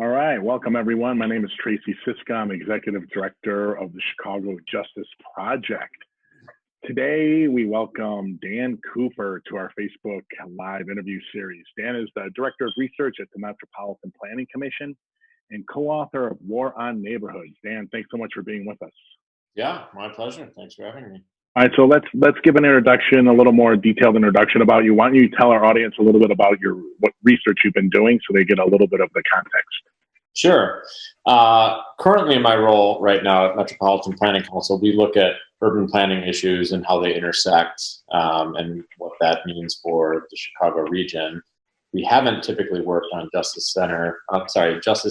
All right, welcome everyone. My name is Tracy Siska. I'm Executive Director of the Chicago Justice Project. Today, we welcome Dan Cooper to our Facebook Live interview series. Dan is the Director of Research at the Metropolitan Planning Commission and co-author of War on Neighborhoods. Dan, thanks so much for being with us. Yeah, my pleasure. Thanks for having me. All right, so let's give an introduction, a little more detailed introduction about you. Why don't you tell our audience a little bit about what research you've been doing so they get a little bit of the context? Sure. Currently in my role right now at Metropolitan Planning Council, we look at urban planning issues and how they intersect and what that means for the Chicago region. We haven't typically worked on justice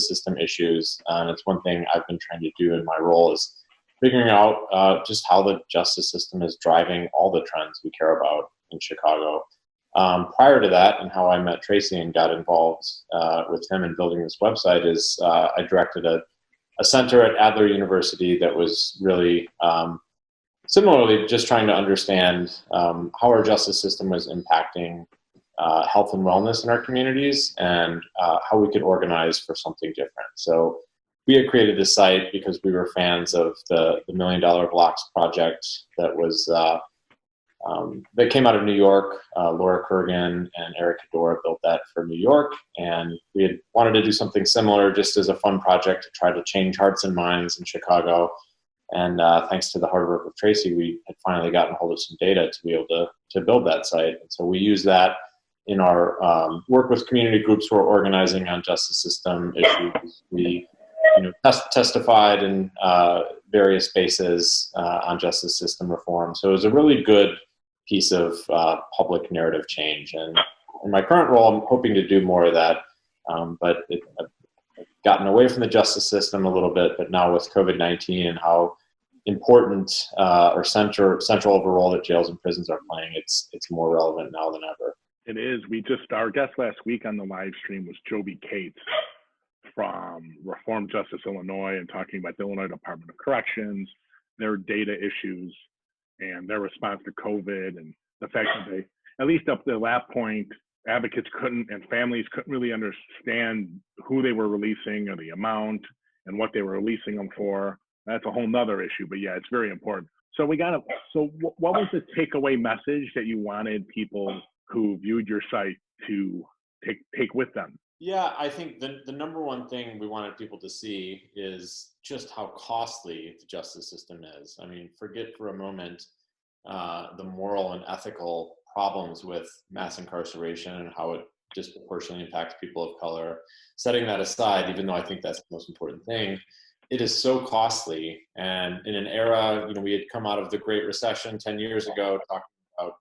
system issues, and it's one thing I've been trying to do in my role is figuring out just how the justice system is driving all the trends we care about in Chicago. Prior to that, and how I met Tracy and got involved with him in building this website is I directed a center at Adler University that was really similarly just trying to understand how our justice system was impacting health and wellness in our communities and how we could organize for something different. So we had created this site because we were fans of the $1 Million Blocks project that was that came out of New York. Laura Kurgan and Eric Hedora built that for New York, and we had wanted to do something similar just as a fun project to try to change hearts and minds in Chicago. And thanks to the hard work of Tracy, we had finally gotten hold of some data to be able to build that site. And so we use that in our work with community groups who are organizing on justice system issues. We testified in various spaces on justice system reform. So it was a really good piece of public narrative change. And in my current role, I'm hoping to do more of that. But I've gotten away from the justice system a little bit, but now with COVID-19 and how important or central of a role that jails and prisons are playing, it's more relevant now than ever. It is. Our guest last week on the live stream was Joby Cates from Reform Justice Illinois, and talking about the Illinois Department of Corrections, their data issues, and their response to COVID, and the fact that they, at least up to that point, advocates couldn't and families couldn't really understand who they were releasing or the amount and what they were releasing them for. That's a whole nother issue, but yeah, it's very important. So what was the takeaway message that you wanted people who viewed your site to take with them? Yeah, I think the number one thing we wanted people to see is just how costly the justice system is. I mean, forget for a moment the moral and ethical problems with mass incarceration and how it disproportionately impacts people of color. Setting that aside, even though I think that's the most important thing, it is so costly. And in an era, we had come out of the Great Recession 10 years ago, talking about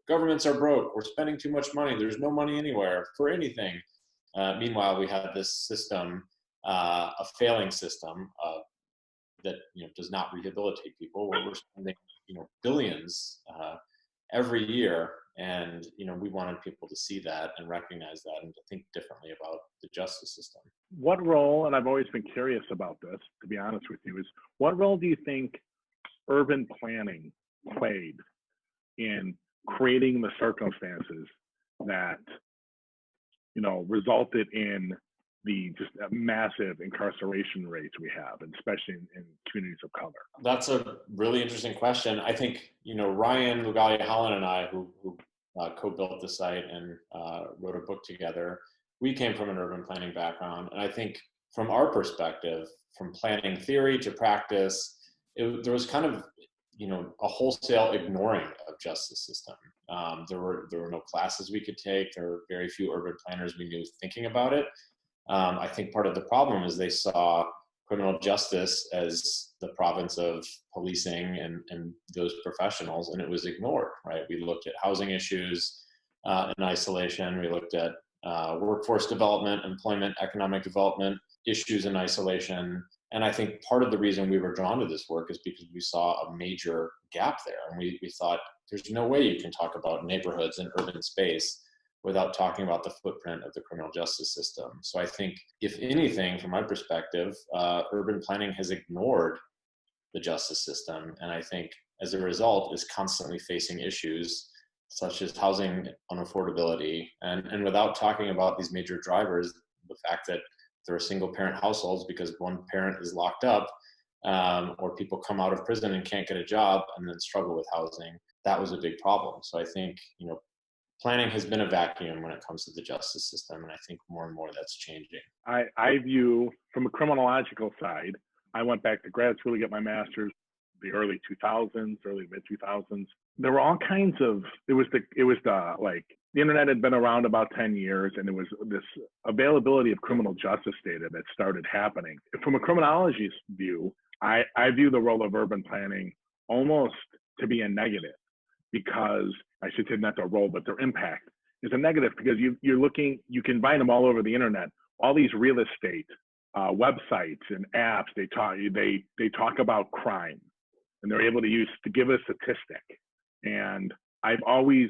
governments are broke, we're spending too much money, there's no money anywhere for anything. Meanwhile, we have this system, a failing system that does not rehabilitate people, where we're spending billions every year, and we wanted people to see that and recognize that and to think differently about the justice system. What role, and I've always been curious about this, to be honest with you, is what role do you think urban planning played in creating the circumstances that resulted in the just massive incarceration rates we have, and especially in communities of color? That's a really interesting question. I think, Ryan Lugalia-Holland and I, who co-built the site and wrote a book together, we came from an urban planning background. And I think from our perspective, from planning theory to practice, there was kind of, a wholesale ignoring of justice system. There were no classes we could take. There were very few urban planners we knew thinking about it. I think part of the problem is they saw criminal justice as the province of policing and those professionals, and it was ignored, right? We looked at housing issues in isolation. We looked at workforce development, employment, economic development issues in isolation. And I think part of the reason we were drawn to this work is because we saw a major gap there. And we thought, there's no way you can talk about neighborhoods and urban space without talking about the footprint of the criminal justice system. So I think, if anything, from my perspective, urban planning has ignored the justice system. And I think as a result is constantly facing issues such as housing unaffordability. And without talking about these major drivers, the fact that there are single parent households because one parent is locked up, or people come out of prison and can't get a job and then struggle with housing. That was a big problem. So I think, planning has been a vacuum when it comes to the justice system, and I think more and more that's changing. I view, from a criminological side, I went back to grad school to get my master's, the early 2000s, early mid 2000s. There were all kinds of, the internet had been around about 10 years, and there was this availability of criminal justice data that started happening. From a criminology view, I view the role of urban planning almost to be a negative, because I should say not their role, but their impact is a negative, because you're looking, you can find them all over the internet, all these real estate websites and apps. They talk about crime, and they're able to give a statistic. And I've always,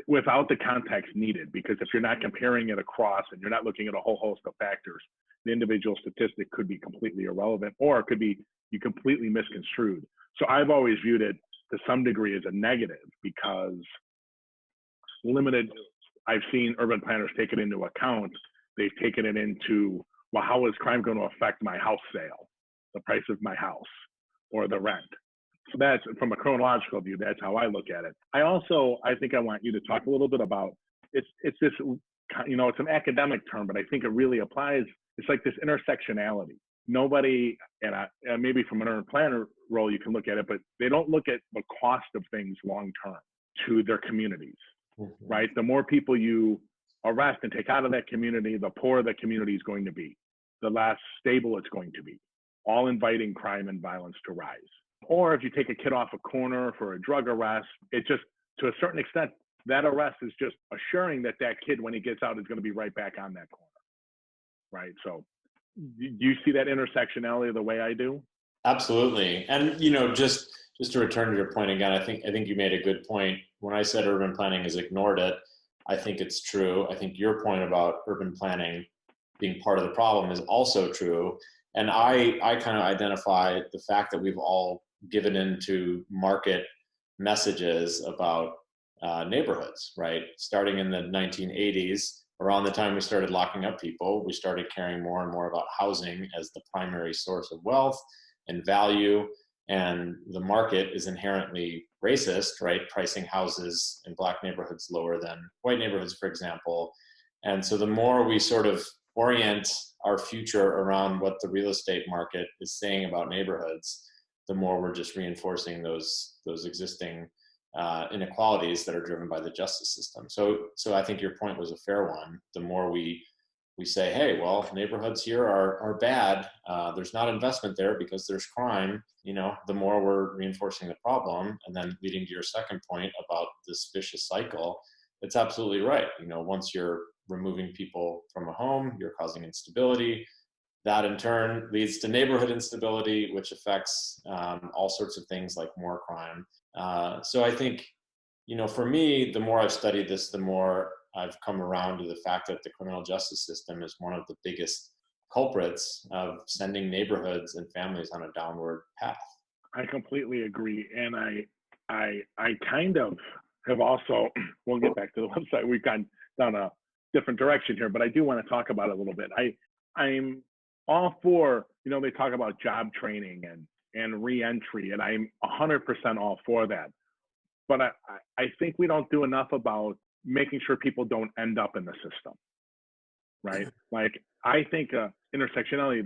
without the context needed, because if you're not comparing it across and you're not looking at a whole host of factors, the individual statistic could be completely irrelevant, or it could be you completely misconstrued. So I've always viewed it to some degree as a negative, because I've seen urban planners take it into account. They've taken it into, well, how is crime going to affect my house sale, the price of my house, or the rent? So that's, from a chronological view, that's how I look at it. I think I want you to talk a little bit about, it's this, it's an academic term, but I think it really applies. It's like this intersectionality. Nobody, and maybe from an urban planner role, you can look at it, but they don't look at the cost of things long-term to their communities, right? The more people you arrest and take out of that community, the poorer the community is going to be, the less stable it's going to be, all inviting crime and violence to rise. Or if you take a kid off a corner for a drug arrest, it just, to a certain extent, that arrest is just assuring that kid, when he gets out, is going to be right back on that corner, right? So do you see that intersectionality the way I do? Absolutely. And, just to return to your point again, I think you made a good point. When I said urban planning has ignored it, I think it's true. I think your point about urban planning being part of the problem is also true. And I kind of identify the fact that we've all given into market messages about neighborhoods, right? Starting in the 1980s, around the time we started locking up people, we started caring more and more about housing as the primary source of wealth and value. And the market is inherently racist, right? Pricing houses in Black neighborhoods lower than white neighborhoods, for example. And so the more we sort of orient our future around what the real estate market is saying about neighborhoods, the more we're just reinforcing those existing inequalities that are driven by the justice system. So I think your point was a fair one. The more we say, hey, well, neighborhoods here are bad, there's not investment there because there's crime, the more we're reinforcing the problem. And then leading to your second point about this vicious cycle, it's absolutely right. Once you're removing people from a home, you're causing instability. That in turn leads to neighborhood instability, which affects all sorts of things like more crime. So I think, for me, the more I've studied this, the more I've come around to the fact that the criminal justice system is one of the biggest culprits of sending neighborhoods and families on a downward path. I completely agree. And I kind of have also, we'll get back to the website, we've gone down a different direction here, but I do want to talk about it a little bit. I'm all for, they talk about job training and re-entry, and I'm 100% all for that. But I think we don't do enough about making sure people don't end up in the system, right? Like, I think intersectionality,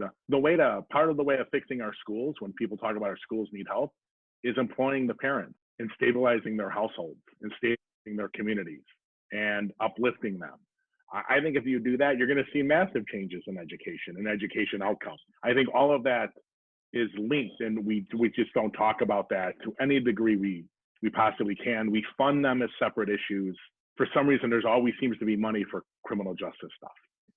part of the way of fixing our schools, when people talk about our schools need help, is employing the parents and stabilizing their households and stabilizing their communities and uplifting them. I think if you do that, you're going to see massive changes in education and education outcomes. I think all of that is linked, and we just don't talk about that to any degree we possibly can. We fund them as separate issues. For some reason, there's always seems to be money for criminal justice stuff.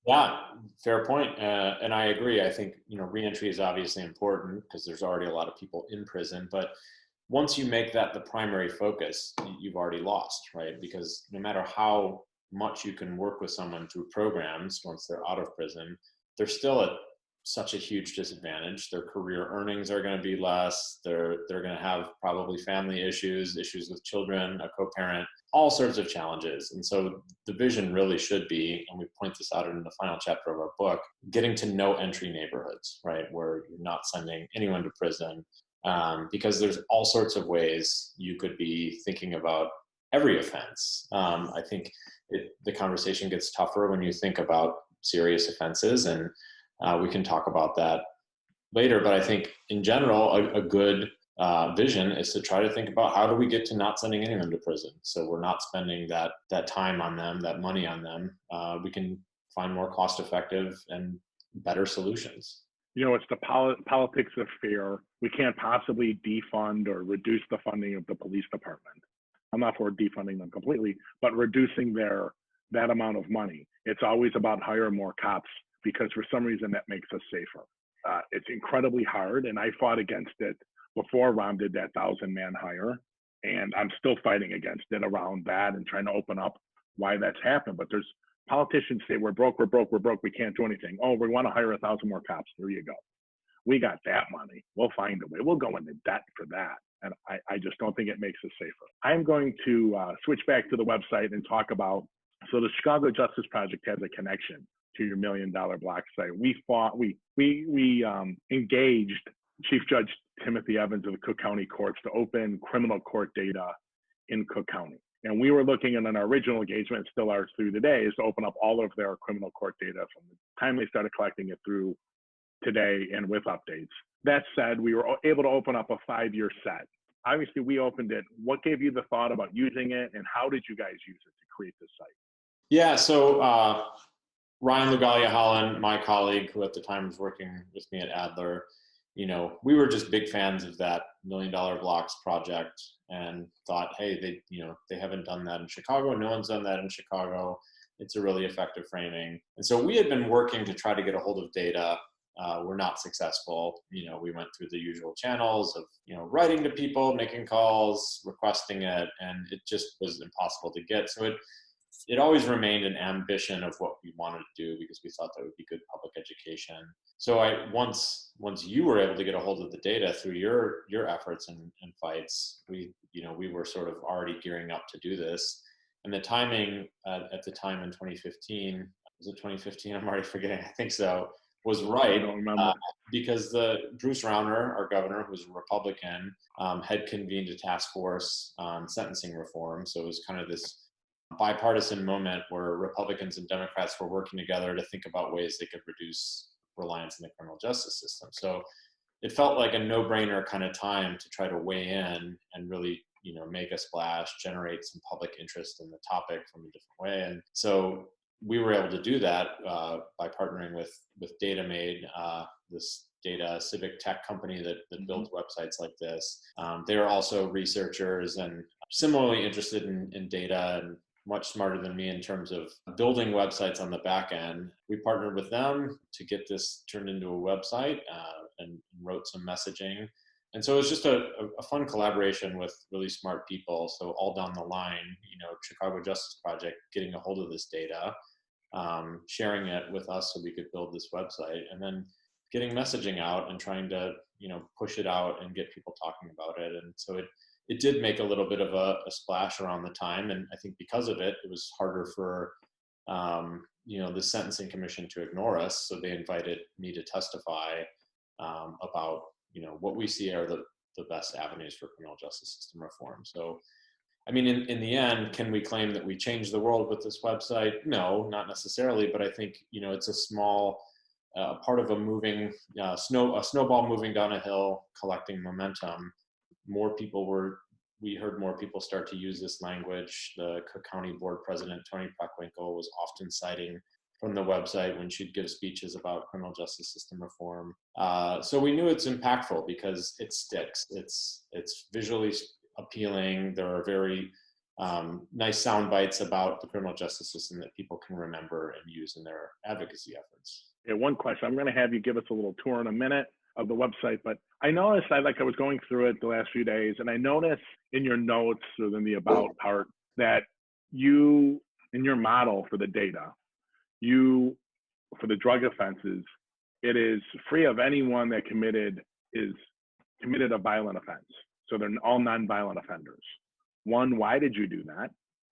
Yeah, fair point. And I agree. I think, reentry is obviously important because there's already a lot of people in prison. But once you make that the primary focus, you've already lost, right? Because no matter how much you can work with someone through programs once they're out of prison, they're still at such a huge disadvantage. Their career earnings are going to be less. They're going to have probably family issues with children, a co-parent, all sorts of challenges. And so the vision really should be, and we point this out in the final chapter of our book, getting to no entry neighborhoods, right, where you're not sending anyone to prison, because there's all sorts of ways you could be thinking about every offense. I think the conversation gets tougher when you think about serious offenses, and we can talk about that later. But I think in general, a good vision is to try to think about how do we get to not sending anyone to prison. So we're not spending that time on them, that money on them. We can find more cost-effective and better solutions. It's the politics of fear. We can't possibly defund or reduce the funding of the police department. I'm not for defunding them completely, but reducing that amount of money. It's always about hiring more cops because for some reason that makes us safer. It's incredibly hard, and I fought against it before Ron did that 1,000-man hire, and I'm still fighting against it around that and trying to open up why that's happened. But there's politicians say we're broke, we can't do anything. Oh, we want to hire 1,000 more cops. There you go. We got that money. We'll find a way. We'll go into debt for that. And I just don't think it makes us safer. I'm going to switch back to the website and talk about, so the Chicago Justice Project has a connection to your $1 Million Block site. We engaged Chief Judge Timothy Evans of the Cook County Courts to open criminal court data in Cook County. And we were looking at an original engagement, still are through today, is to open up all of their criminal court data from the time they started collecting it through today and with updates. That said, we were able to open up a 5-year set. Obviously, we opened it. What gave you the thought about using it, and how did you guys use it to create this site? Yeah, so Ryan Lugalia Holland, my colleague, who at the time was working with me at Adler, we were just big fans of that $1 Million Blocks project and thought, hey, they haven't done that in Chicago. No one's done that in Chicago. It's a really effective framing. And so we had been working to try to get a hold of data. We're not successful. We went through the usual channels of, writing to people, making calls, requesting it, and it just was impossible to get. So it always remained an ambition of what we wanted to do because we thought that would be good public education. So once you were able to get a hold of the data through your efforts and fights, we were sort of already gearing up to do this. And the timing at the time in 2015, was it 2015? I'm already forgetting. I think so. Was right. I don't remember. Because Bruce Rauner, our governor, who was a Republican, had convened a task force on sentencing reform. So it was kind of this bipartisan moment where Republicans and Democrats were working together to think about ways they could reduce reliance in the criminal justice system. So it felt like a no-brainer kind of time to try to weigh in and really, make a splash, generate some public interest in the topic from a different way. And so we were able to do that by partnering with DataMade, this data civic tech company that builds websites like this. They are also researchers and similarly interested in data and much smarter than me in terms of building websites on the back end. We partnered with them to get this turned into a website and wrote some messaging. And so it was just a fun collaboration with really smart people. So all down the line, Chicago Justice Project getting a hold of this data, sharing it with us so we could build this website, and then getting messaging out and trying to, push it out and get people talking about it. And so it did make a little bit of a splash around the time. And I think because of it, it was harder for, the Sentencing Commission to ignore us. So they invited me to testify about, what we see are the best avenues for criminal justice system reform. So, I mean, in the end, can we claim that we changed the world with this website? No, not necessarily. But I think, it's a small part of a moving snowball moving down a hill, collecting momentum. We heard more people start to use this language. The Cook County Board President, Toni Preckwinkle, was often citing from the website when she'd give speeches about criminal justice system reform. So we knew it's impactful because it sticks. It's visually appealing. There are very nice sound bites about the criminal justice system that people can remember and use in their advocacy efforts. Yeah, one question. I'm going to have you give us a little tour in a minute of the website, but I noticed I was going through it the last few days, and I noticed in your notes or in the about part that you, in your model for the data, for the drug offenses, it is free of anyone that committed a violent offense. So they're all nonviolent offenders. One, why did you do that?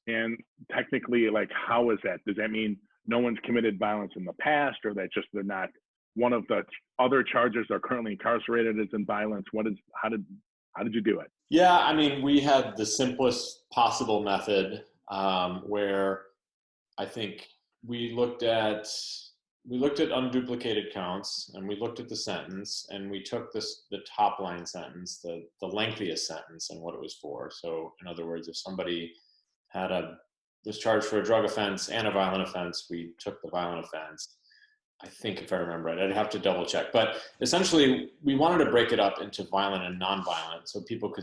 And technically, like, how is that? Does that mean no one's committed violence in the past, or that just they're not, one of the other charges they're currently incarcerated is in violence? How did you do it? Yeah, I mean, we had the simplest possible method, where I think we looked at unduplicated counts, and we looked at the sentence, and we took the top line sentence, the lengthiest sentence, and what it was for. So in other words, if somebody was charged for a drug offense and a violent offense, we took the violent offense. I think, if I remember right, I'd have to double check. But essentially, we wanted to break it up into violent and non-violent,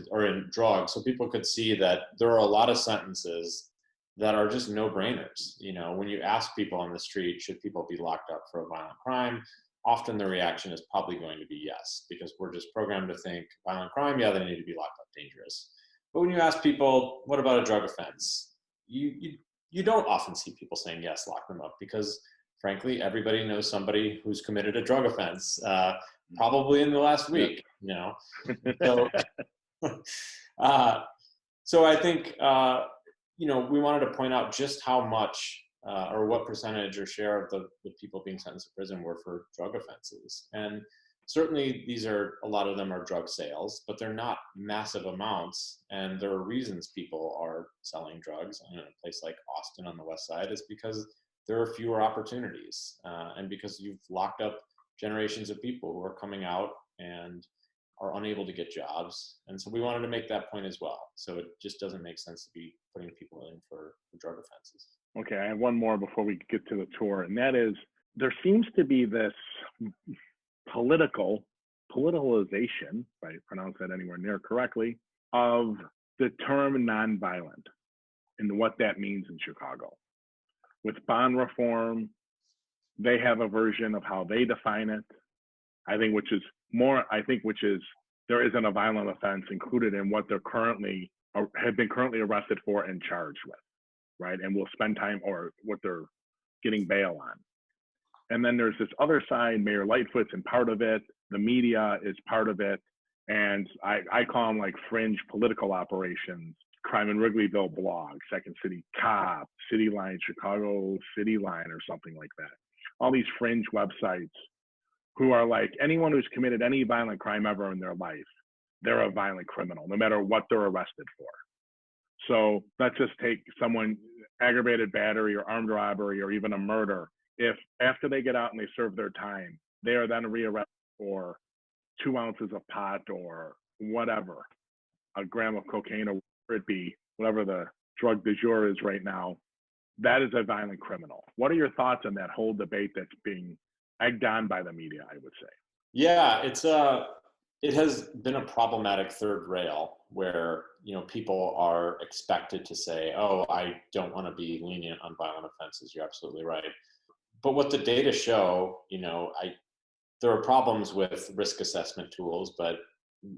or in drugs, so people could see that there are a lot of sentences that are just no-brainers. You know, when you ask people on the street, should people be locked up for a violent crime? Often the reaction is probably going to be yes, because we're just programmed to think violent crime, yeah, they need to be locked up, dangerous. But when you ask people, what about a drug offense? You don't often see people saying yes, lock them up, because frankly, everybody knows somebody who's committed a drug offense, probably in the last week, you know. So, so I think, we wanted to point out just how much or what percentage or share of the people being sentenced to prison were for drug offenses. And certainly a lot of them are drug sales, but they're not massive amounts. And there are reasons people are selling drugs in a place like Austin on the West Side is because there are fewer opportunities, and because you've locked up generations of people who are coming out and are unable to get jobs. And so we wanted to make that point as well. So it just doesn't make sense to be putting people in for drug offenses. Okay, I have one more before we get to the tour, and that is, there seems to be this politicalization, if I pronounce that anywhere near correctly, of the term nonviolent and what that means in Chicago. With bond reform, they have a version of how they define it. Which is there isn't a violent offense included in what they're have been currently arrested for and charged with, right? And will spend time, or what they're getting bail on. And then there's this other side, Mayor Lightfoot's in part of it, the media is part of it, and I call them like fringe political operations. Crime in Wrigleyville blog, Second City Cop, City Line, Chicago City Line, or something like that. All these fringe websites who are like, anyone who's committed any violent crime ever in their life, they're a violent criminal, no matter what they're arrested for. So let's just take someone, aggravated battery or armed robbery or even a murder. If after they get out and they serve their time, they are then rearrested for 2 ounces of pot or whatever, a gram of cocaine, or it be whatever the drug du jour is right now, that is a violent criminal. What are your thoughts on that whole debate that's being egged on by the media, I would say? Yeah, it has been a problematic third rail where, people are expected to say, oh, I don't want to be lenient on violent offenses. You're absolutely right. But what the data show, there are problems with risk assessment tools, but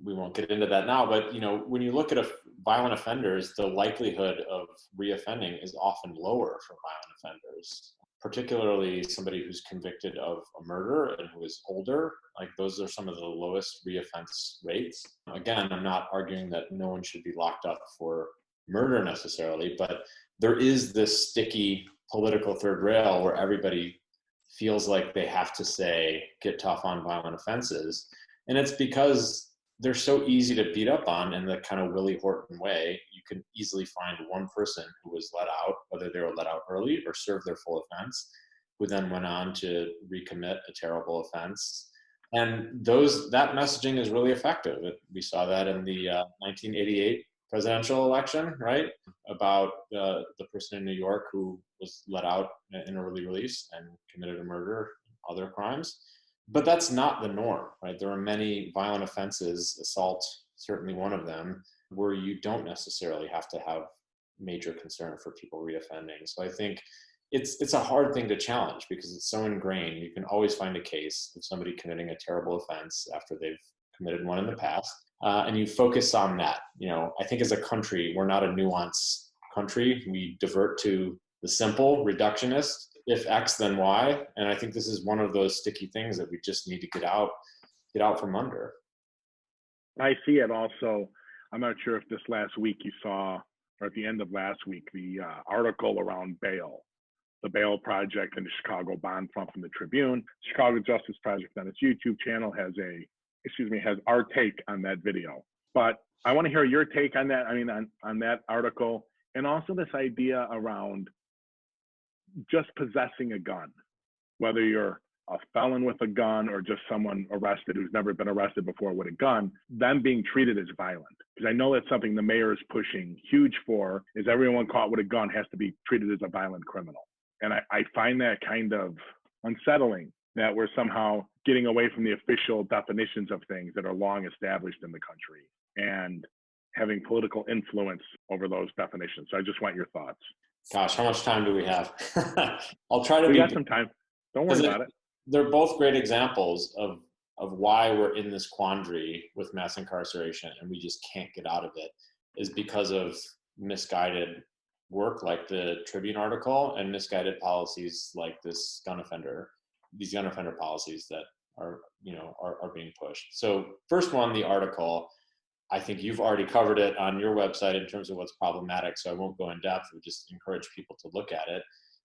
we won't get into that now. But, when you look at violent offenders, the likelihood of reoffending is often lower for violent offenders, particularly somebody who's convicted of a murder and who is older. Like, those are some of the lowest reoffense rates. Again, I'm not arguing that no one should be locked up for murder necessarily, but there is this sticky political third rail where everybody feels like they have to say, get tough on violent offenses. And it's because they're so easy to beat up on in the kind of Willie Horton way. You can easily find one person who was let out, whether they were let out early or served their full offense, who then went on to recommit a terrible offense. And that messaging is really effective. We saw that in the 1988 presidential election, right? About the person in New York who was let out in early release and committed a murder, other crimes. But that's not the norm, right? There are many violent offenses, assault, certainly one of them, where you don't necessarily have to have major concern for people reoffending. So I think it's a hard thing to challenge because it's so ingrained. You can always find a case of somebody committing a terrible offense after they've committed one in the past, and you focus on that. I think as a country, we're not a nuanced country. We divert to the simple, reductionist if X, then Y. And I think this is one of those sticky things that we just need to get out from under. I see it also. I'm not sure if this last week you saw, or at the end of last week, the article around bail, the bail project and the Chicago Bond Fund from the Tribune. Chicago Justice Project on its YouTube channel has our take on that video. But I want to hear your take on that. I mean, on that article, and also this idea around just possessing a gun, whether you're a felon with a gun or just someone arrested who's never been arrested before with a gun, them being treated as violent. Because I know that's something the mayor is pushing huge for, is everyone caught with a gun has to be treated as a violent criminal. And I find that kind of unsettling, that we're somehow getting away from the official definitions of things that are long established in the country and having political influence over those definitions. So I just want your thoughts. Gosh, how much time do we have? I'll try to We got some time. Don't worry about it. They're both great examples of why we're in this quandary with mass incarceration and we just can't get out of it, is because of misguided work like the Tribune article and misguided policies like these gun offender policies that are being pushed. So first one, the article, I think you've already covered it on your website in terms of what's problematic, so I won't go in depth. I just encourage people to look at it.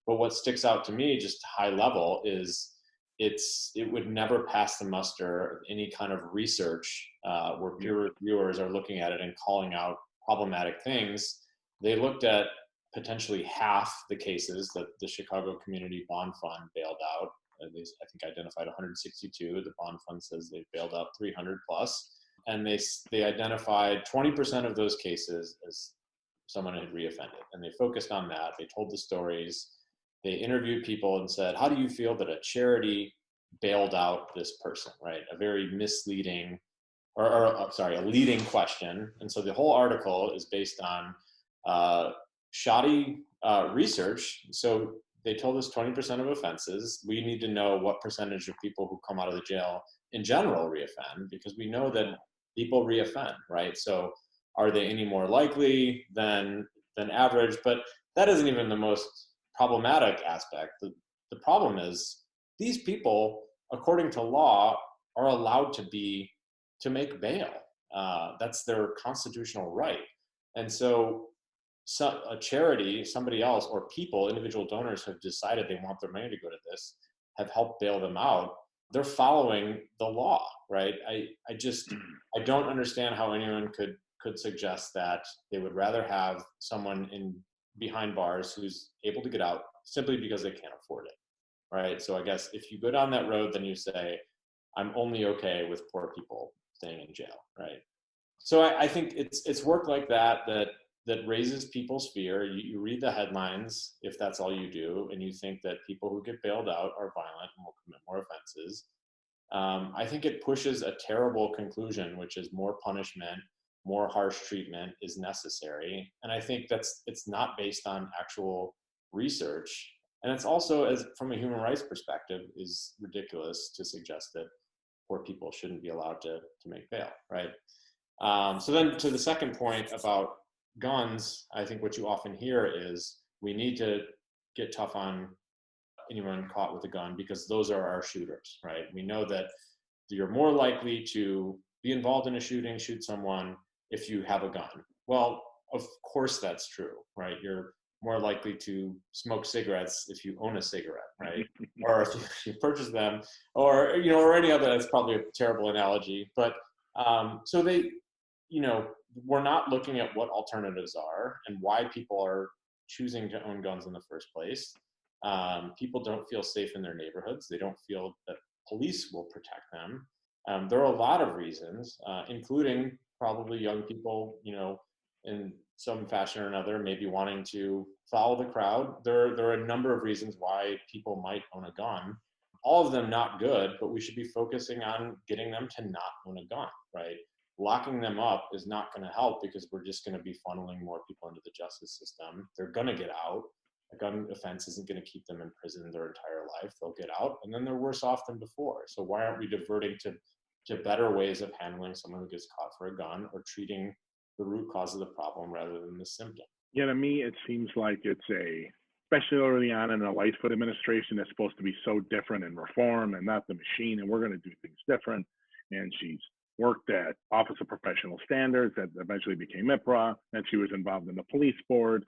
But what sticks out to me, just high level, is it would never pass the muster of any kind of research where peer reviewers are looking at it and calling out problematic things. They looked at potentially half the cases that the Chicago Community Bond Fund bailed out. They, I think, identified 162. The bond fund says they bailed out 300 plus. And they identified 20% of those cases as someone had reoffended. And they focused on that. They told the stories. They interviewed people and said, how do you feel that a charity bailed out this person, right? A very misleading, a leading question. And so the whole article is based on shoddy research. So they told us 20% of offenses. We need to know what percentage of people who come out of the jail in general reoffend, because we know that people reoffend, right? So are they any more likely than average? But that isn't even the most problematic aspect. The problem is these people, according to law, are allowed to make bail. That's their constitutional right. And so a charity, somebody else, or people, individual donors have decided they want their money to go to this, have helped bail them out. They're following the law, right? I don't understand how anyone could suggest that they would rather have someone behind bars who's able to get out simply because they can't afford it, right? So I guess if you go down that road, then you say, I'm only okay with poor people staying in jail, right? So I think it's work like that raises people's fear. You read the headlines, if that's all you do, and you think that people who get bailed out are violent and will commit more offenses. I think it pushes a terrible conclusion, which is more punishment, more harsh treatment is necessary. And I think it's not based on actual research. And it's also, as from a human rights perspective, is ridiculous to suggest that poor people shouldn't be allowed to make bail, right? So then to the second point about guns, I think what you often hear is we need to get tough on anyone caught with a gun because those are our shooters, right? We know that you're more likely to be involved in a shooting, shoot someone if you have a gun. Well, of course that's true, right? You're more likely to smoke cigarettes if you own a cigarette, right? Or if you purchase them, or any other. That's probably a terrible analogy, but so we're not looking at what alternatives are and why people are choosing to own guns in the first place. People don't feel safe in their neighborhoods. They don't feel that police will protect them. There are a lot of reasons, including probably young people, in some fashion or another, maybe wanting to follow the crowd. There are a number of reasons why people might own a gun. All of them not good, but we should be focusing on getting them to not own a gun, right? Locking them up is not going to help because we're just going to be funneling more people into the justice system. They're going to get out. A gun offense isn't going to keep them in prison their entire life. They'll get out, and then they're worse off than before. So why aren't we diverting to better ways of handling someone who gets caught for a gun, or treating the root cause of the problem rather than the symptom? Yeah, to me, it seems like it's a especially early on in the Lightfoot administration, that's supposed to be so different in reform and not the machine, and we're going to do things different. And she's worked at Office of Professional Standards that eventually became IPRA, and she was involved in the police board.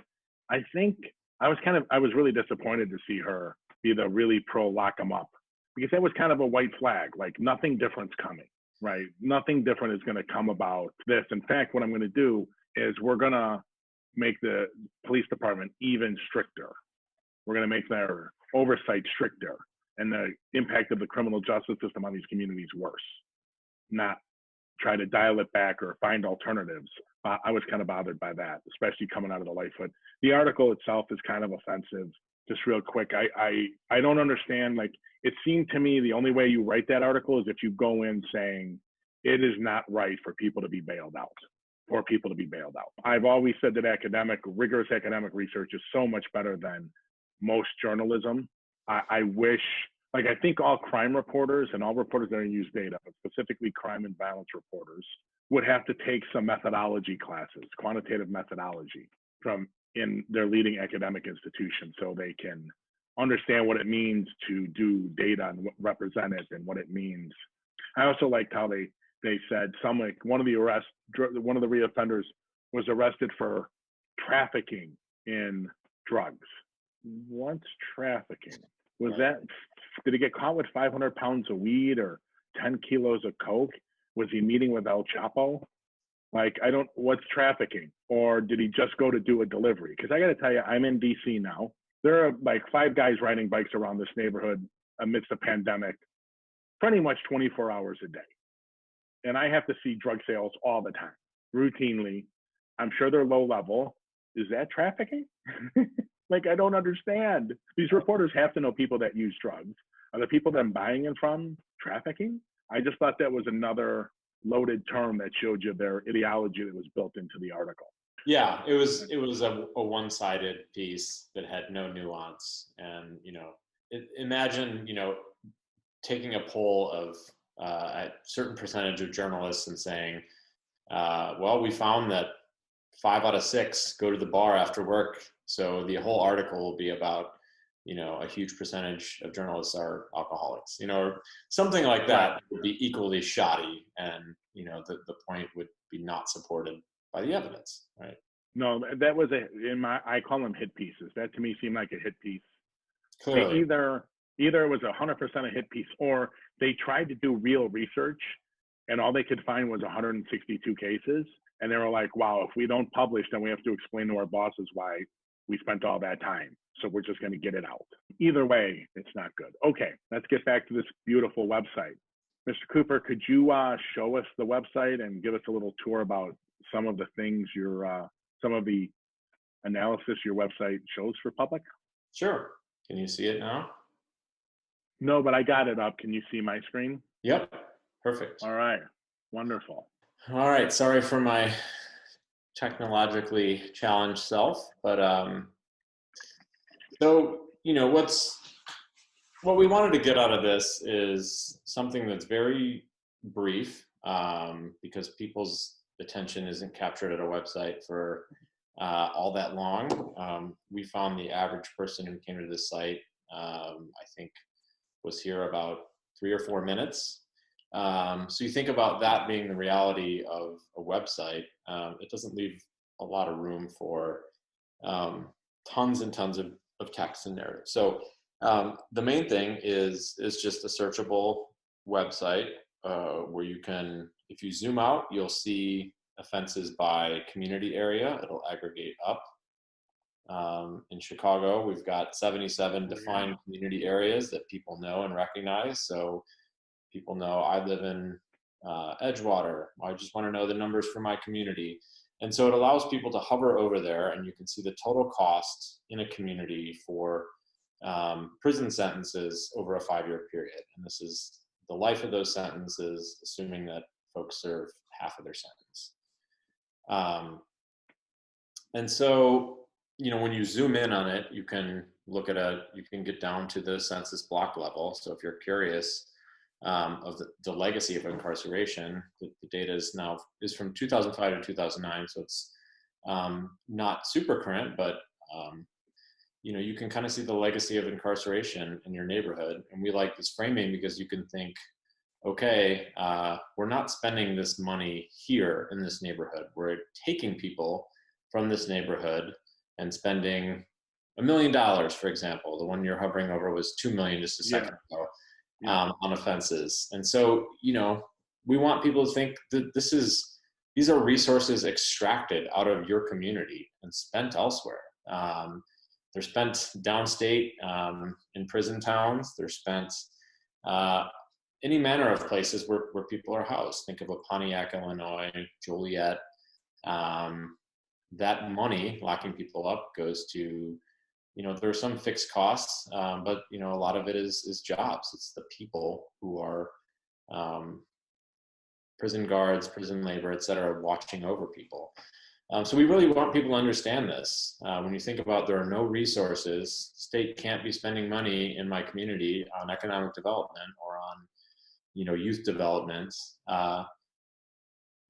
I think I was really disappointed to see her be the really pro lock 'em up, because that was kind of a white flag, like nothing different's coming, right? Nothing different is going to come about this. In fact, what I'm going to do is we're going to make the police department even stricter. We're going to make their oversight stricter and the impact of the criminal justice system on these communities worse, not try to dial it back or find alternatives. I was kind of bothered by that, especially coming out of the Lightfoot. The article itself is kind of offensive. Just real quick, I don't understand. Like, it seemed to me the only way you write that article is if you go in saying it is not right for people to be bailed out. For people to be bailed out. I've always said that rigorous academic research is so much better than most journalism. I wish, like, I think all crime reporters and all reporters that use data, but specifically crime and violence reporters, would have to take some methodology classes, quantitative methodology from in their leading academic institutions, so they can understand what it means to do data and represent it and what it means. I also liked how they said one of the reoffenders was arrested for trafficking in drugs. What's trafficking? Did he get caught with 500 pounds of weed or 10 kilos of coke? Was he meeting with El Chapo? Like, what's trafficking? Or did he just go to do a delivery? Because I got to tell you, I'm in DC now. There are like 5 guys riding bikes around this neighborhood amidst a pandemic, pretty much 24 hours a day. And I have to see drug sales all the time, routinely. I'm sure they're low level. Is that trafficking? Like, I don't understand. These reporters have to know people that use drugs. Are the people that I'm buying it from trafficking? I just thought that was another loaded term that showed you their ideology that was built into the article. Yeah, it was a one-sided piece that had no nuance. And, imagine, taking a poll of a certain percentage of journalists and saying, well, we found that 5 out of 6 go to the bar after work. So the whole article will be about, a huge percentage of journalists are alcoholics, or something like that would be equally shoddy. And, the point would be not supported by the evidence, right? No, that was I call them hit pieces. That to me seemed like a hit piece. Clearly. Either it was 100% a hit piece, or they tried to do real research and all they could find was 162 cases. And they were like, wow, if we don't publish, then we have to explain to our bosses why we spent all that time. So we're just going to get it out. Either way, it's not good. Okay, let's get back to this beautiful website. Mr. Cooper, could you show us the website and give us a little tour about some of the things some of the analysis your website shows for public? Sure. Can you see it now? No, but I got it up. Can you see my screen? Yep. Perfect. All right. Wonderful. All right. Sorry for my technologically challenged self, but so what we wanted to get out of this is something that's very brief, because people's attention isn't captured at a website for all that long. We found the average person who came to this site, I think, was here about 3 or 4 minutes. So you think about that being the reality of a website, it doesn't leave a lot of room for tons and tons of text and narrative. So the main thing is just a searchable website where you can, if you zoom out, you'll see offenses by community area. It'll aggregate up. In Chicago, we've got 77 defined community areas that people know and recognize. So people know I live in Edgewater. I just want to know the numbers for my community. And so it allows people to hover over there and you can see the total cost in a community for prison sentences over a 5-year period. And this is the life of those sentences, assuming that folks serve half of their sentence. And so, when you zoom in on it, you can look at you can get down to the census block level. So if you're curious of the legacy of incarceration, the data is from 2005 to 2009. So it's not super current, but you can kind of see the legacy of incarceration in your neighborhood. And we like this framing because you can think, okay, we're not spending this money here in this neighborhood. We're taking people from this neighborhood and spending $1 million, for example. The one you're hovering over was 2 million just a second ago, on offenses. And so, we want people to think that these are resources extracted out of your community and spent elsewhere. They're spent downstate, in prison towns. They're spent any manner of places where people are housed. Think of a Pontiac, Illinois, Joliet. That money, locking people up, goes to, there are some fixed costs, but a lot of it is jobs. It's the people who are prison guards, prison labor, et cetera, watching over people. So we really want people to understand this. When you think about there are no resources, the state can't be spending money in my community on economic development or on, youth development.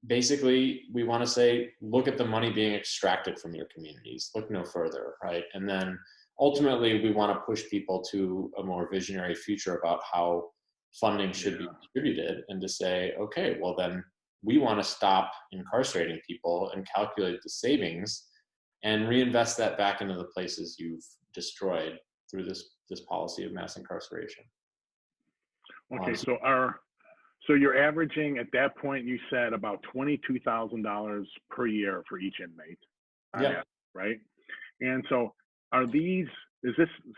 Basically, we want to say, look at the money being extracted from your communities. Look no further, right? And then ultimately, we want to push people to a more visionary future about how funding should be distributed, and to say, okay, well then we want to stop incarcerating people and calculate the savings and reinvest that back into the places you've destroyed through this policy of mass incarceration. Okay, so you're averaging at that point, you said about $22,000 per year for each inmate. Yeah. Right. And so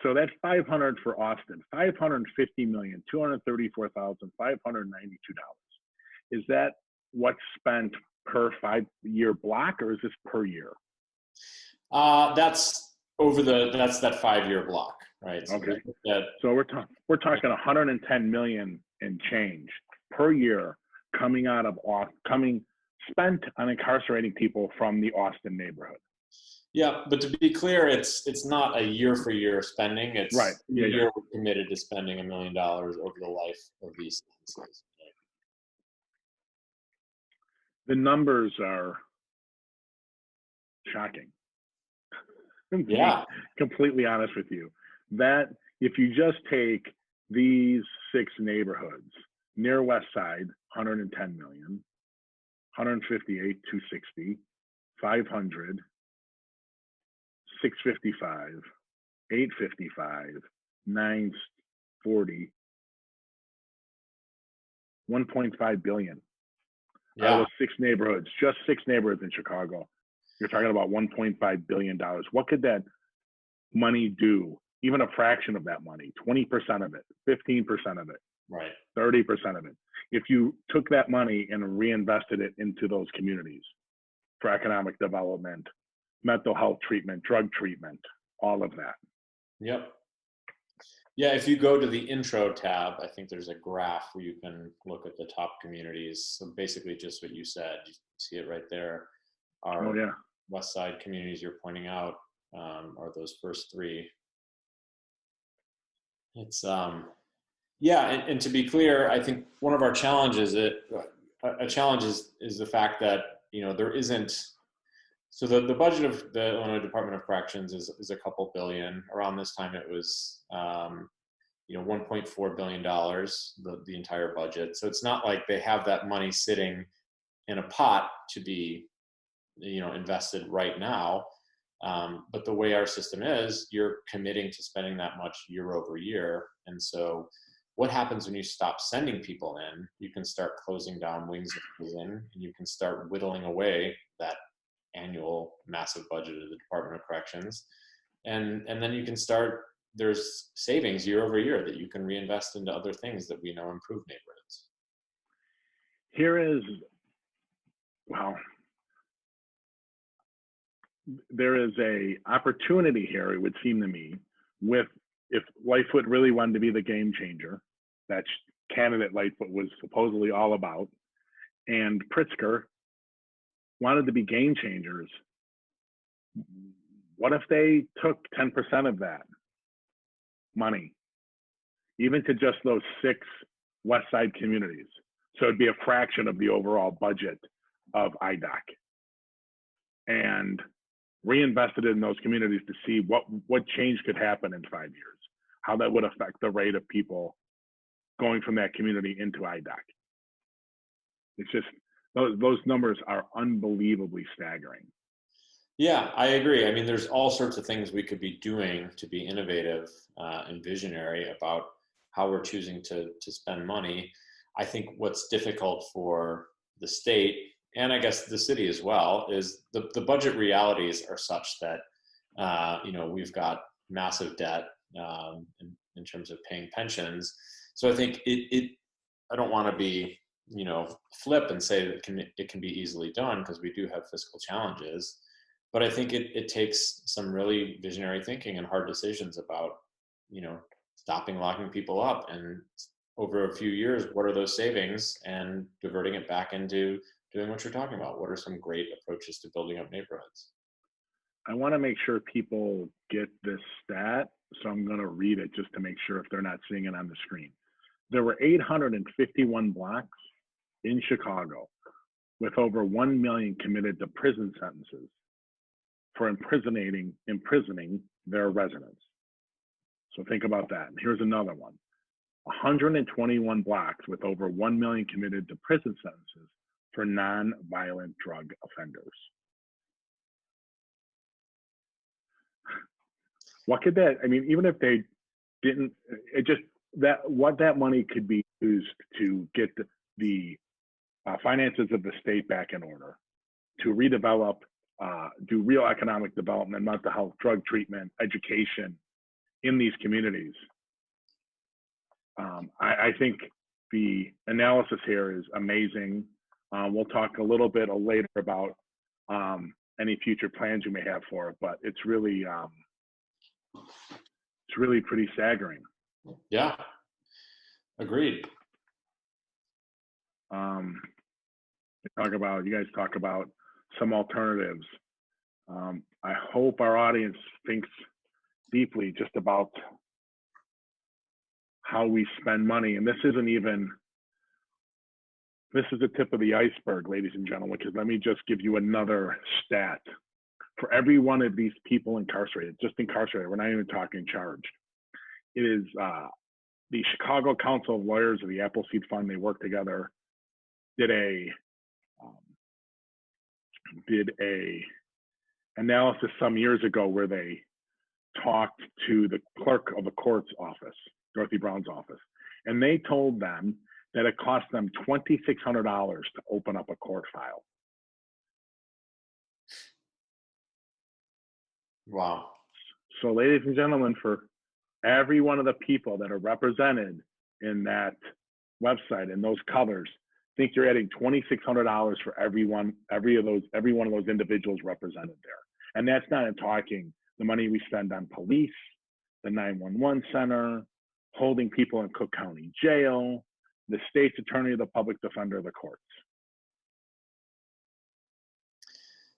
so that's 500 for Austin, $550,234,592. Is that what's spent per 5-year block, or is this per year? That's that 5-year block, right? So okay. So we're talking 110 million and change per year spent on incarcerating people from the Austin neighborhood. Yeah, but to be clear, it's not a year for year spending. It's right. We're committed to spending $1 million over the life of these sentences. The numbers are shocking. Yeah. Completely honest with you. That if you just take these 6 neighborhoods, near West Side, 110 million, 158, 260, 500, 655, 855, 940, 1.5 billion. Yeah. Out of 6 neighborhoods, just 6 neighborhoods in Chicago. You're talking about $1.5 billion. What could that money do? Even a fraction of that money, 20% of it, 15% of it, right, 30% of it. If you took that money and reinvested it into those communities for economic development, mental health treatment, drug treatment, all of that. Yep. Yeah, if you go to the intro tab, I think there's a graph where you can look at the top communities. So basically just what you said, you see it right there. Our West Side communities you're pointing out are those first 3. It's, and to be clear, I think one of our challenges, is the fact that, there isn't, so the budget of the Illinois Department of Corrections is a couple billion. Around this time it was, $1.4 billion, the entire budget. So it's not like they have that money sitting in a pot to be, invested right now. But the way our system is, you're committing to spending that much year over year. And so what happens when you stop sending people in? You can start closing down wings of prison, and you can start whittling away that annual massive budget of the Department of Corrections. And then you can start, there's savings year over year that you can reinvest into other things that we know improve neighborhoods. There is a opportunity here, it would seem to me, if Lightfoot really wanted to be the game changer that candidate Lightfoot was supposedly all about, and Pritzker wanted to be game changers, what if they took 10% of that money, even to just those 6 West Side communities? So it'd be a fraction of the overall budget of IDOC. And reinvested in those communities to see what change could happen in 5 years, how that would affect the rate of people going from that community into IDOC. It's just, those numbers are unbelievably staggering. Yeah, I agree. I mean, there's all sorts of things we could be doing to be innovative and visionary about how we're choosing to spend money. I think what's difficult for the state, and I guess the city as well, is the budget realities are such that we've got massive debt in terms of paying pensions. So I think I don't want to be flip and say that it can be easily done, because we do have fiscal challenges. But I think it takes some really visionary thinking and hard decisions about, stopping locking people up, and over a few years, what are those savings, and diverting it back into doing what you're talking about. What are some great approaches to building up neighborhoods? I want to make sure people get this stat, so I'm going to read it just to make sure if they're not seeing it on the screen. There were 851 blocks in Chicago with over 1 million committed to prison sentences for imprisoning their residents. So think about that. And here's another one. 121 blocks with over 1 million committed to prison sentences for non-violent drug offenders. What could that, I mean, even if they didn't, what that money could be used to get the finances of the state back in order, to redevelop, do real economic development, mental health, drug treatment, education in these communities. I think the analysis here is amazing. We'll talk a little bit later about any future plans you may have for it, but it's really pretty staggering. Yeah, agreed. You guys talk about some alternatives. I hope our audience thinks deeply just about how we spend money. And this is the tip of the iceberg, ladies and gentlemen, because let me just give you another stat. For every one of these people incarcerated, we're not even talking charged, it is the Chicago Council of Lawyers of the Appleseed Fund. They work together, did a analysis some years ago where they talked to the clerk of the court's office, Dorothy Brown's office, and they told them that it cost them $2,600 to open up a court file. Wow. So ladies and gentlemen, for every one of the people that are represented in that website and those colors, think you're adding $2,600 for every one of those individuals represented there. And that's not talking the money we spend on police, the 911 center, holding people in Cook County Jail, the state's attorney, the public defender, the courts.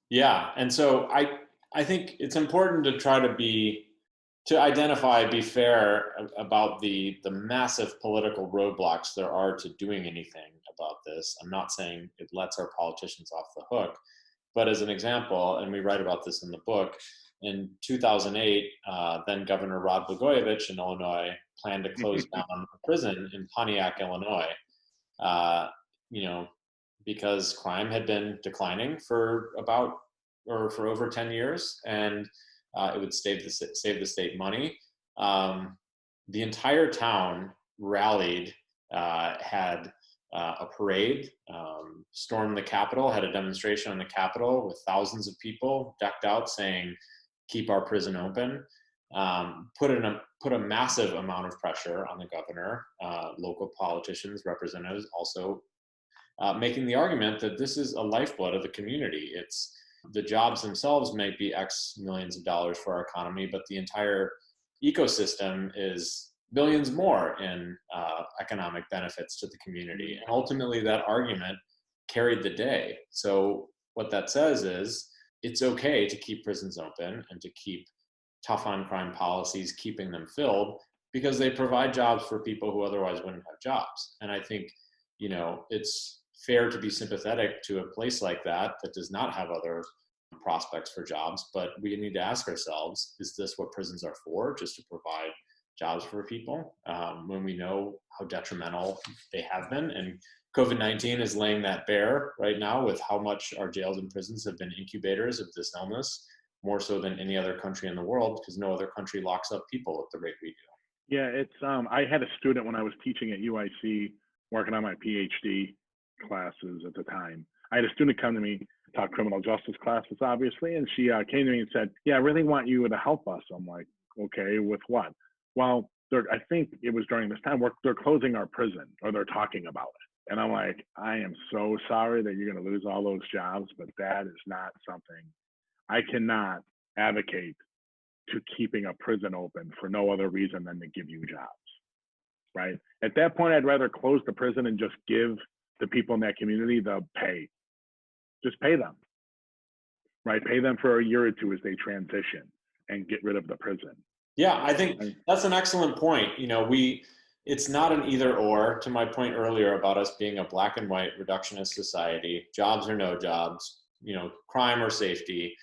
Yeah, and so I think it's important to try to be fair about the massive political roadblocks there are to doing anything about this. I'm not saying it lets our politicians off the hook, but as an example, and we write about this in the book, in 2008, then Governor Rod Blagojevich in Illinois planned to close down a prison in Pontiac, Illinois, because crime had been declining for over 10 years, and it would save the state money. The entire town rallied, had a parade, stormed the Capitol, had a demonstration on the Capitol with thousands of people decked out saying, "Keep our prison open." Put a massive amount of pressure on the governor, local politicians, representatives also making the argument that this is a lifeblood of the community. It's the jobs themselves may be X millions of dollars for our economy, but the entire ecosystem is billions more in economic benefits to the community. And ultimately that argument carried the day. So what that says is it's okay to keep prisons open and to keep tough on crime policies, keeping them filled, because they provide jobs for people who otherwise wouldn't have jobs. And I think, it's fair to be sympathetic to a place like that does not have other prospects for jobs. But we need to ask ourselves, is this what prisons are for, just to provide jobs for people, when we know how detrimental they have been? And COVID-19 is laying that bare right now with how much our jails and prisons have been incubators of this illness, more so than any other country in the world, because no other country locks up people at the rate we do. Yeah, it's I had a student when I was teaching at UIC, working on my PhD classes at the time. I had a student come to me, taught criminal justice classes, obviously, and she came to me and said, "Yeah, I really want you to help us." I'm like, "Okay, with what?" Well, I think it was during this time they're closing our prison, or they're talking about it. And I'm like, I am so sorry that you're going to lose all those jobs, but that is not something I cannot advocate to keeping a prison open for no other reason than to give you jobs, right? At that point, I'd rather close the prison and just give the people in that community the pay. Just pay them, right? Pay them for a year or two as they transition and get rid of the prison. Yeah, I think that's an excellent point. It's not an either or. To my point earlier about us being a black and white reductionist society, jobs or no jobs, crime or safety.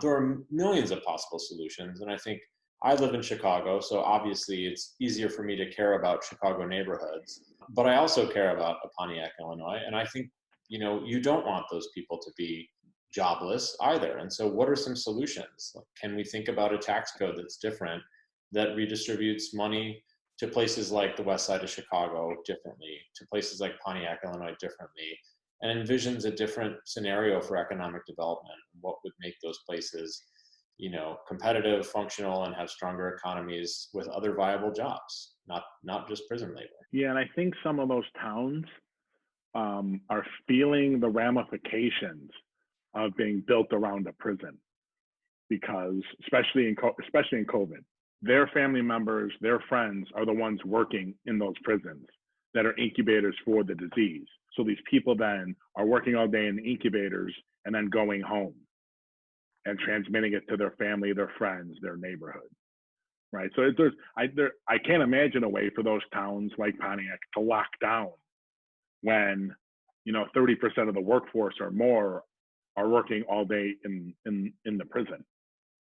There are millions of possible solutions. And I think I live in Chicago, so obviously it's easier for me to care about Chicago neighborhoods. But I also care about Pontiac, Illinois. And I think, you don't want those people to be jobless either. And so what are some solutions? Can we think about a tax code that's different, that redistributes money to places like the west side of Chicago differently, to places like Pontiac, Illinois differently, and envisions a different scenario for economic development? What would make those places, competitive, functional, and have stronger economies with other viable jobs, not just prison labor? Yeah, and I think some of those towns are feeling the ramifications of being built around a prison, because especially in COVID, their family members, their friends are the ones working in those prisons that are incubators for the disease. So these people then are working all day in the incubators and then going home and transmitting it to their family, their friends, their neighborhood, right? So I can't imagine a way for those towns like Pontiac to lock down when 30% of the workforce or more are working all day in the prison.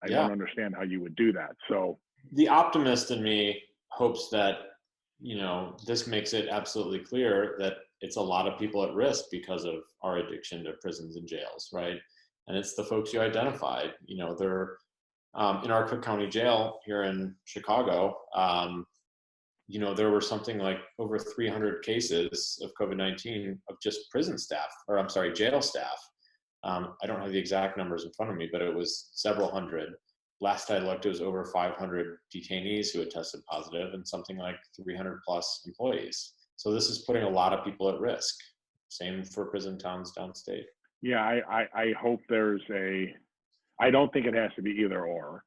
I don't understand how you would do that. So the optimist in me hopes that this makes it absolutely clear that it's a lot of people at risk because of our addiction to prisons and jails, right? And it's the folks you identified. They're in our Cook County Jail here in Chicago. There were something like over 300 cases of COVID-19 of just prison staff, or I'm sorry, jail staff. I don't have the exact numbers in front of me, but it was several hundred. Last I looked, it was over 500 detainees who had tested positive and something like 300 plus employees. So this is putting a lot of people at risk. Same for prison towns downstate. Yeah, I hope I don't think it has to be either or.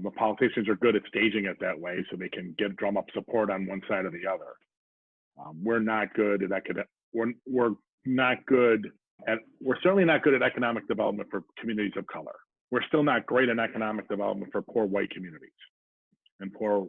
The politicians are good at staging it that way so they can drum up support on one side or the other. We're not good at we're certainly not good at economic development for communities of color. We're still not great in economic development for poor white communities and poor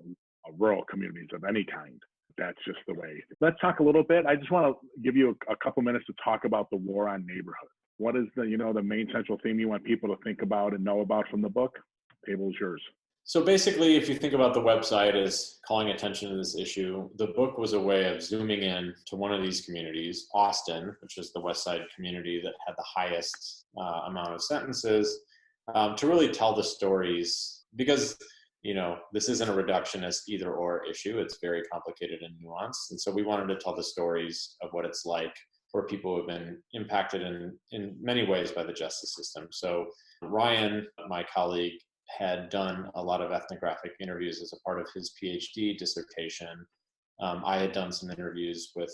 rural communities of any kind. That's just the way. Let's talk a little bit. I just want to give you a couple minutes to talk about the war on neighborhood. What is the main central theme you want people to think about and know about from the book? Table is yours. So basically, if you think about the website as calling attention to this issue, the book was a way of zooming in to one of these communities, Austin, which is the West Side community that had the highest amount of sentences, to really tell the stories, because this isn't a reductionist either or issue. It's very complicated and nuanced. And so we wanted to tell the stories of what it's like for people who have been impacted in many ways by the justice system. So Ryan, my colleague, had done a lot of ethnographic interviews as a part of his PhD dissertation. I had done some interviews with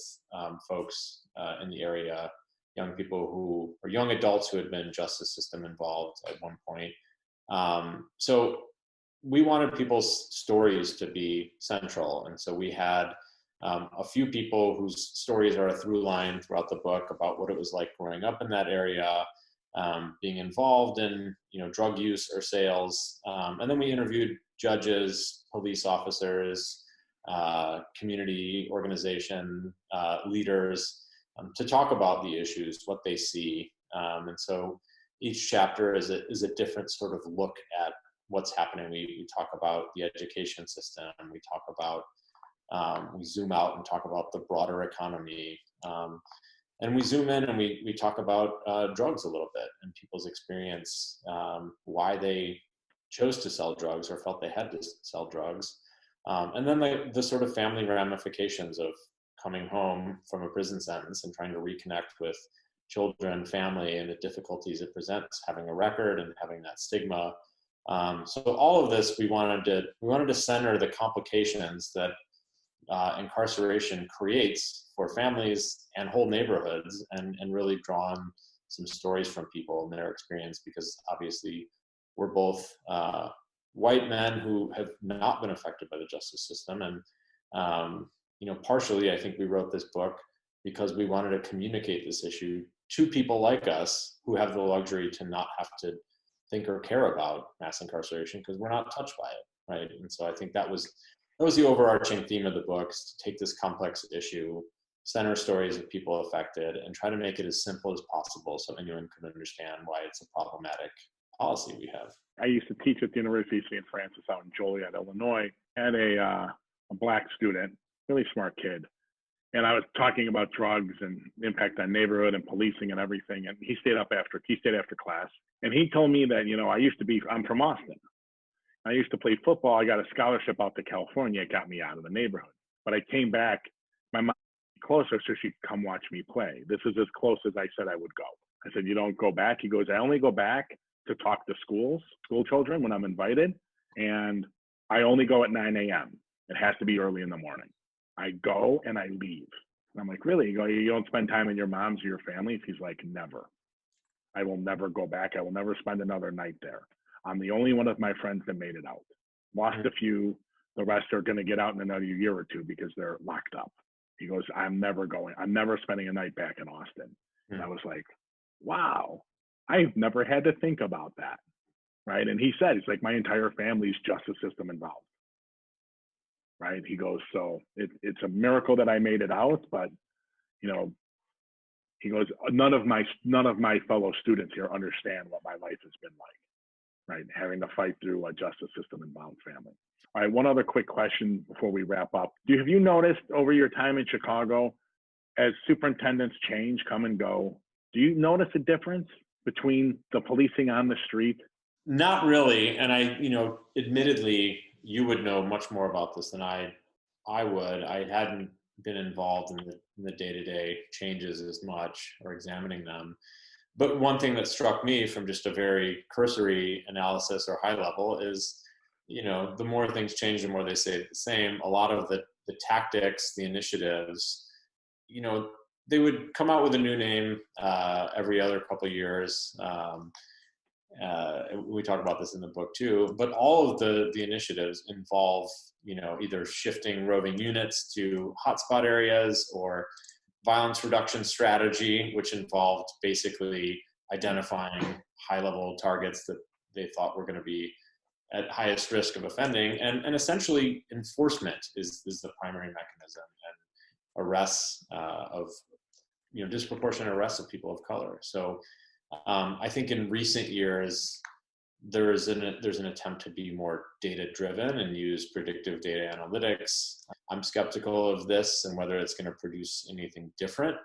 folks in the area, young people or young adults who had been justice system involved at one point. So we wanted people's stories to be central. And so we had a few people whose stories are a through line throughout the book about what it was like growing up in that area, being involved in drug use or sales. And then we interviewed judges, police officers, community organization leaders to talk about the issues, what they see. And so each chapter is a different sort of look at what's happening. We talk about the education system. We talk about, we zoom out and talk about the broader economy. And we zoom in and we talk about drugs a little bit and people's experience, why they chose to sell drugs or felt they had to sell drugs. And then the sort of family ramifications of coming home from a prison sentence and trying to reconnect with children, family, and the difficulties it presents, having a record and having that stigma. So all of this, we wanted to center the complications that incarceration creates for families and whole neighborhoods, and really draw on some stories from people and their experience, because obviously we're both white men who have not been affected by the justice system. And, partially, I think we wrote this book because we wanted to communicate this issue to people like us who have the luxury to not have to think or care about mass incarceration because we're not touched by it, right? And so I think that was the overarching theme of the book, to take this complex issue, center stories of people affected, and try to make it as simple as possible so anyone can understand why it's a problematic policy we have. I used to teach at the University of St. Francis out in Joliet, Illinois. I had a black student, really smart kid, and I was talking about drugs and impact on neighborhood and policing and everything. And he stayed after class, and he told me that, I'm from Austin. I used to play football. I got a scholarship out to California. It got me out of the neighborhood. But I came back. My mom was closer, so she'd come watch me play. This is as close as I said I would go. I said, you don't go back? He goes, I only go back to talk to school children when I'm invited. And I only go at 9 a.m. It has to be early in the morning. I go and I leave. And I'm like, really? You go, you don't spend time with your moms or your family? He's like, never. I will never go back. I will never spend another night there. I'm the only one of my friends that made it out. Lost a few. The rest are going to get out in another year or two because they're locked up. He goes, I'm never spending a night back in Austin. And I was like, wow, I've never had to think about that. Right. And he said, it's like my entire family's justice system involved. Right. He goes, so it's a miracle that I made it out, but he goes, none of my fellow students here understand what my life has been like, right? Having to fight through a justice system involved family. All right, one other quick question before we wrap up. Have you noticed over your time in Chicago, as superintendents change, come and go, do you notice a difference between the policing on the street? Not really. And I, admittedly, you would know much more about this than I would. I hadn't been involved in the day-to-day changes as much or examining them. But one thing that struck me from just a very cursory analysis or high level is, the more things change, the more they stay the same. A lot of the tactics, the initiatives, they would come out with a new name every other couple of years. We talk about this in the book too, but all of the initiatives involve, either shifting roving units to hotspot areas or violence reduction strategy, which involved basically identifying high-level targets that they thought were going to be at highest risk of offending, and essentially enforcement is the primary mechanism, and arrests of disproportionate arrests of people of color. So I think in recent years there's an attempt to be more data driven and use predictive data analytics. I'm skeptical of this and whether it's going to produce anything different,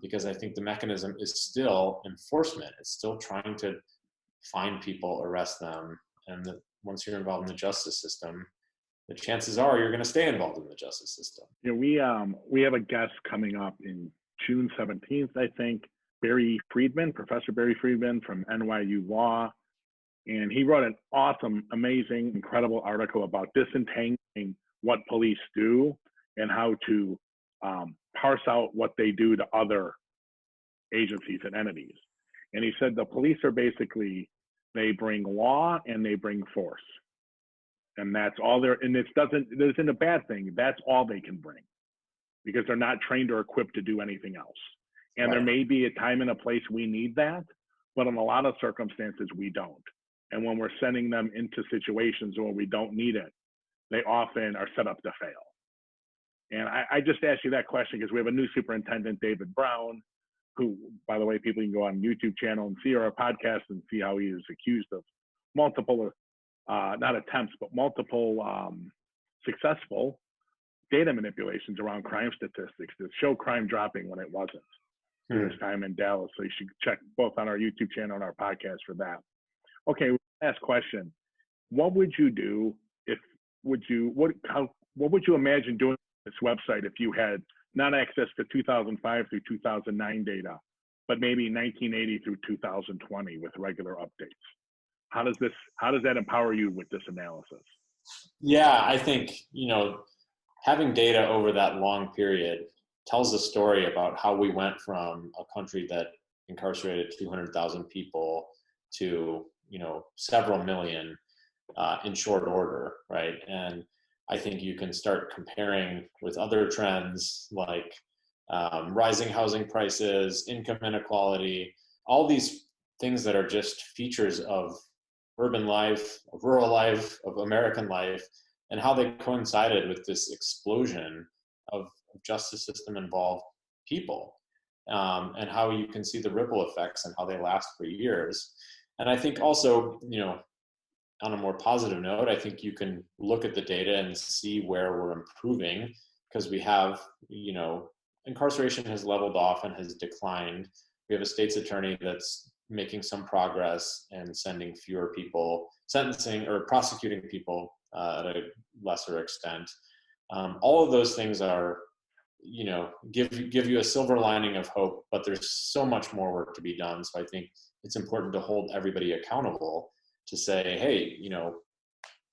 because I think the mechanism is still enforcement. It's still trying to find people, arrest them, and once you're involved in the justice system, the chances are you're going to stay involved in the justice system. We have a guest coming up in June 17th, I think, Professor Barry Friedman from NYU Law. And he wrote an awesome, amazing, incredible article about disentangling what police do and how to parse out what they do to other agencies and entities. And he said the police are basically, they bring law and they bring force. And that's all and this isn't a bad thing. That's all they can bring, because they're not trained or equipped to do anything else. And right. There may be a time and a place we need that, but in a lot of circumstances we don't. And when we're sending them into situations where we don't need it, they often are set up to fail. And I just asked you that question because we have a new superintendent, David Brown, who, by the way, people can go on YouTube channel and see our podcast and see how he is accused of multiple, not attempts, but multiple successful data manipulations around crime statistics to show crime dropping when it wasn't through his time in Dallas. So you should check both on our YouTube channel and our podcast for that. Okay, last question. What would you do what would you imagine doing this website if you had not access to 2005 through 2009 data, but maybe 1980 through 2020 with regular updates? How does that empower you with this analysis? Yeah, I think, having data over that long period tells a story about how we went from a country that incarcerated 200,000 people to, several million in short order, right? And I think you can start comparing with other trends like rising housing prices, income inequality, all these things that are just features of urban life, of rural life, of American life, and how they coincided with this explosion of justice system involved people, and how you can see the ripple effects and how they last for years. And I think also, on a more positive note, I think you can look at the data and see where we're improving, because we have, incarceration has leveled off and has declined. We have a state's attorney that's making some progress and sending fewer people, sentencing or prosecuting people at a lesser extent. All of those things are, give you a silver lining of hope, but there's so much more work to be done. So I think it's important to hold everybody accountable to say, hey,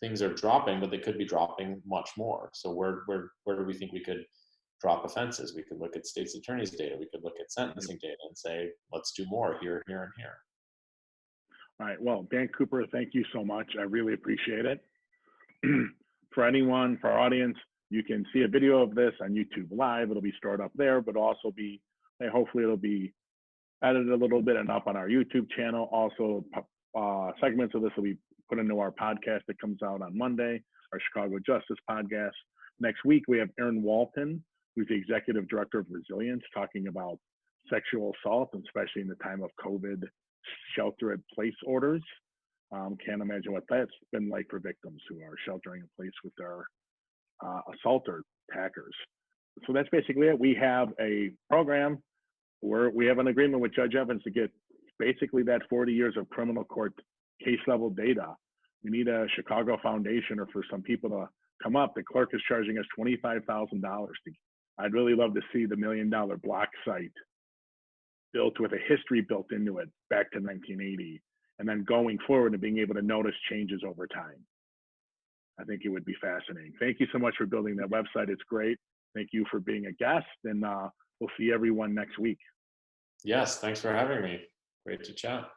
things are dropping, but they could be dropping much more. So where do we think we could drop offenses? We could look at state's attorney's data. We could look at sentencing data and say, let's do more here, here, and here. All right. Well, Dan Cooper, thank you so much. I really appreciate it. For our audience, you can see a video of this on YouTube Live. It'll be stored up there, but also hopefully it'll be edited a little bit and up on our YouTube channel. Also, segments of this will be put into our podcast that comes out on Monday, our Chicago Justice podcast. Next week, we have Aaron Walton, who's the Executive Director of Resilience, talking about sexual assault, and especially in the time of COVID, shelter-in-place orders. Can't imagine what that's been like for victims who are sheltering in place with their assaulter attackers. So that's basically it. We have a program where we have an agreement with Judge Evans to get basically that 40 years of criminal court case level data. We need a Chicago Foundation or for some people to come up. The clerk is charging us $25,000. I'd really love to see the $1 million block site built with a history built into it back to 1980, and then going forward and being able to notice changes over time. I think it would be fascinating. Thank you so much for building that website. It's great. Thank you for being a guest, and we'll see everyone next week. Yes, thanks for having me. Great to chat.